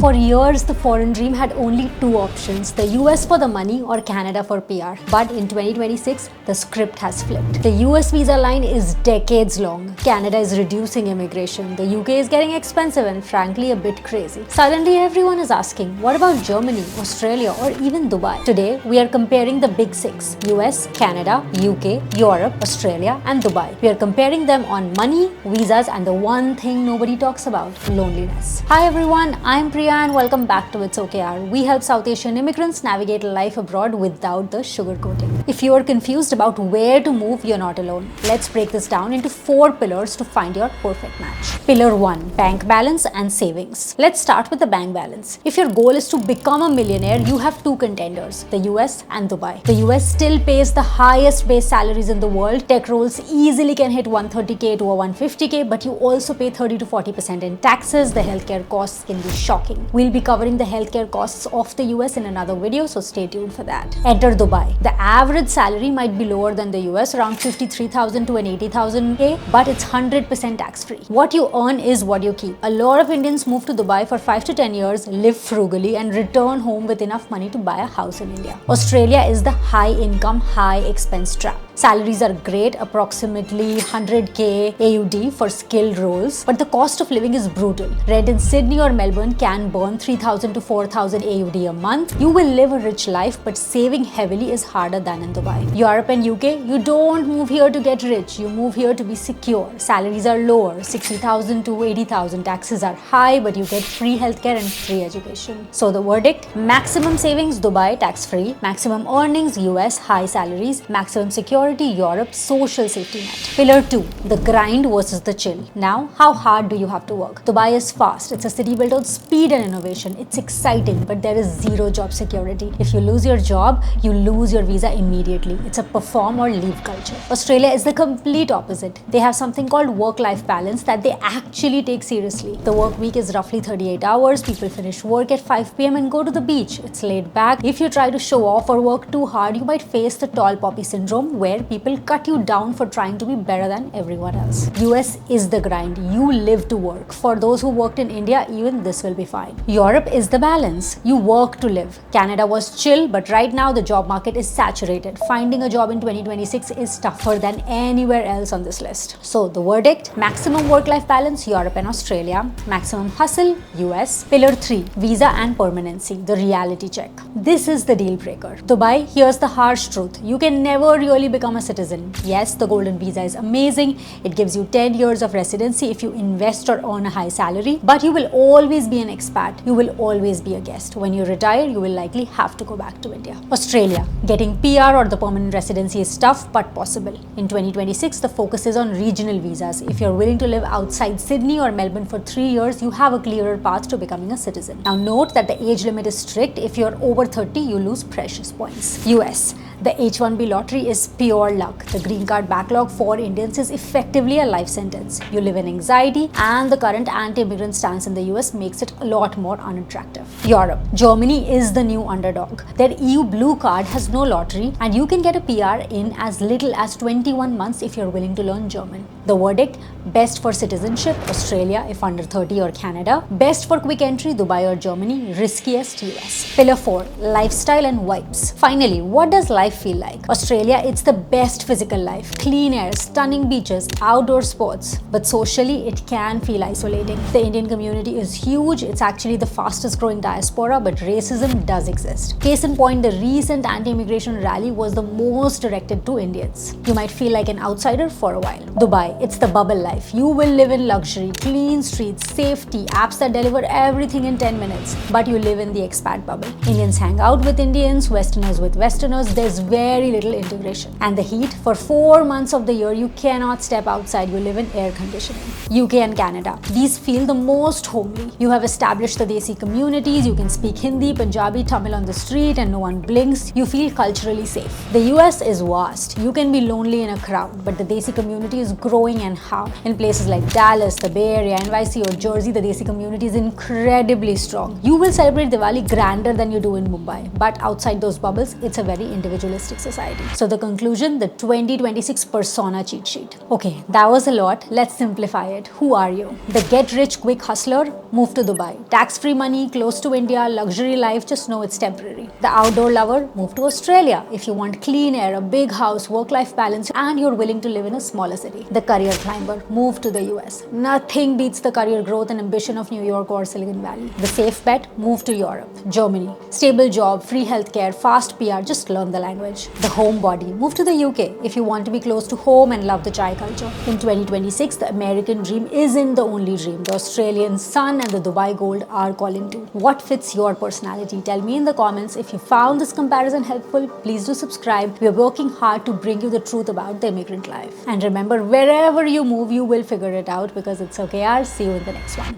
For years, the foreign dream had only two options, the US for the money or Canada for PR. But in 2026, the script has flipped. The US visa line is decades long. Canada is reducing immigration. The UK is getting expensive and frankly a bit crazy. Suddenly, everyone is asking, what about Germany, Australia, or even Dubai? Today, we are comparing the big six, US, Canada, UK, Europe, Australia, and Dubai. We are comparing them on money, visas, and the one thing nobody talks about, loneliness. Hi everyone, I'm Priya and welcome back to It's Okay Yaar. We help South Asian immigrants navigate life abroad without the sugarcoating. If you are confused about where to move, you're not alone. Let's break this down into 4 pillars to find your perfect match. Pillar 1, bank balance and savings. Let's start with the bank balance. If your goal is to become a millionaire, you have two contenders, the US and Dubai. The US still pays the highest base salaries in the world. Tech roles easily can hit 130k to a 150k, but you also pay 30 to 40% in taxes. The healthcare costs can be shocking. We'll be covering the healthcare costs of the US in another video, so stay tuned for that. Enter Dubai. The average salary might be lower than the US, around 53,000 to an 80,000k, but it's 100% tax-free. What you earn is what you keep. A lot of Indians move to Dubai for 5 to 10 years, live frugally, and return home with enough money to buy a house in India. Australia is the high-income, high-expense trap. Salaries are great, approximately 100k AUD for skilled roles, but the cost of living is brutal. Rent in Sydney or Melbourne can burn 3,000 to 4,000 AUD a month. You will live a rich life, but saving heavily is harder than in Dubai. Europe and UK, you don't move here to get rich, you move here to be secure. Salaries are lower, 60,000 to 80,000. Taxes are high, but you get free healthcare and free education. So the verdict, maximum savings, Dubai, tax-free. Maximum earnings, US, high salaries. Maximum security, Europe, social safety net. Pillar 2, the grind versus the chill. Now, how hard do you have to work? Dubai is fast. It's a city built on speed and innovation. It's exciting, but there is zero job security. If you lose your job, you lose your visa immediately. It's a perform or leave culture. Australia is the complete opposite. They have something called work-life balance that they actually take seriously. The work week is roughly 38 hours. People finish work at 5 p.m. and go to the beach. It's laid back. If you try to show off or work too hard, you might face the tall poppy syndrome, where people cut you down for trying to be better than everyone else. US is the grind. You live to work. For those who worked in India, even this will be fine. Europe is the balance. You work to live. Canada was chill, but right now the job market is saturated. Finding a job in 2026 is tougher than anywhere else on this list. So the verdict, maximum work-life balance, Europe and Australia. Maximum hustle, US. Pillar 3, visa and permanency, the reality check. This is the deal breaker. Dubai, here's the harsh truth. You can never really become a citizen. Yes, the golden visa is amazing. It gives you 10 years of residency if you invest or earn a high salary, but you will always be an expat. You will always be a guest. When you retire, you will likely have to go back to India. Australia, getting PR or the permanent residency is tough but possible. In 2026, the focus is on regional visas. If you're willing to live outside Sydney or Melbourne for 3 years, you have a clearer path to becoming a citizen. Now note that the age limit is strict. If you're over 30, you lose precious points. US, the H-1B lottery is pure luck. The green card backlog for Indians is effectively a life sentence. You live in anxiety, and the current anti-immigrant stance in the US makes it a lot more unattractive. Europe, Germany is the new underdog. Their EU blue card has no lottery, and you can get a PR in as little as 21 months if you're willing to learn German. The verdict, best for citizenship, Australia if under 30 or Canada. Best for quick entry, Dubai or Germany. Riskiest, US. Pillar 4, lifestyle and vibes. Finally, what does life feel like? Australia, it's the best physical life. Clean air, stunning beaches, outdoor sports. But socially, it can feel isolating. The Indian community is huge. It's actually the fastest growing diaspora, but racism does exist. Case in point, the recent anti-immigration rally was the most directed to Indians. You might feel like an outsider for a while. Dubai, it's the bubble life. You will live in luxury, clean streets, safety, apps that deliver everything in 10 minutes. But you live in the expat bubble. Indians hang out with Indians, Westerners with Westerners. There's very little integration. And the heat, for 4 months of the year, you cannot step outside. You live in air conditioning. UK and Canada, these feel the most homely. You have established the Desi communities. You can speak Hindi, Punjabi, Tamil on the street and no one blinks. You feel culturally safe. The US is vast. You can be lonely in a crowd, but the Desi community is growing growing and how. In places like Dallas, the Bay Area, NYC or Jersey, the Desi community is incredibly strong. You will celebrate Diwali grander than you do in Mumbai, but outside those bubbles, it's a very individualistic society. So the conclusion, the 2026 persona cheat sheet. Okay, that was a lot. Let's simplify it. Who are you? The get-rich-quick hustler? Move to Dubai. Tax-free money, close to India, luxury life, just know it's temporary. The outdoor lover? Move to Australia. If you want clean air, a big house, work-life balance, and you're willing to live in a smaller city. The career climber? Move to the US. Nothing beats the career growth and ambition of New York or Silicon Valley. The safe bet? Move to Europe. Germany. Stable job, free healthcare, fast PR, just learn the language. The homebody? Move to the UK if you want to be close to home and love the chai culture. In 2026, the American dream isn't the only dream. The Australian sun and the Dubai gold are calling too. What fits your personality? Tell me in the comments. If you found this comparison helpful, please do subscribe. We are working hard to bring you the truth about the immigrant life. And remember, wherever you move, you will figure it out because it's okay, yaar. See you in the next one.